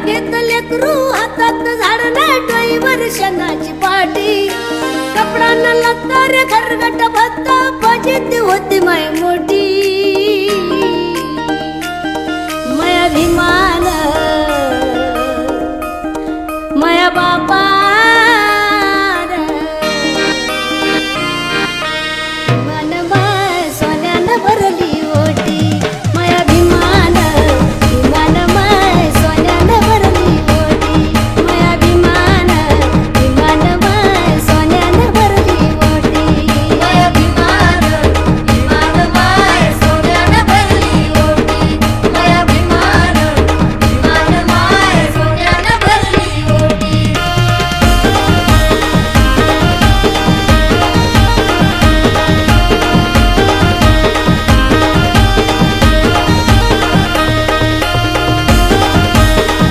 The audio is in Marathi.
बागेत लेकरू हातात झाडला डोईवर शेंगाची पाटी कपडा न लागता रे घरगट भत्ता फजिती होती माय मोठी माय अभिमान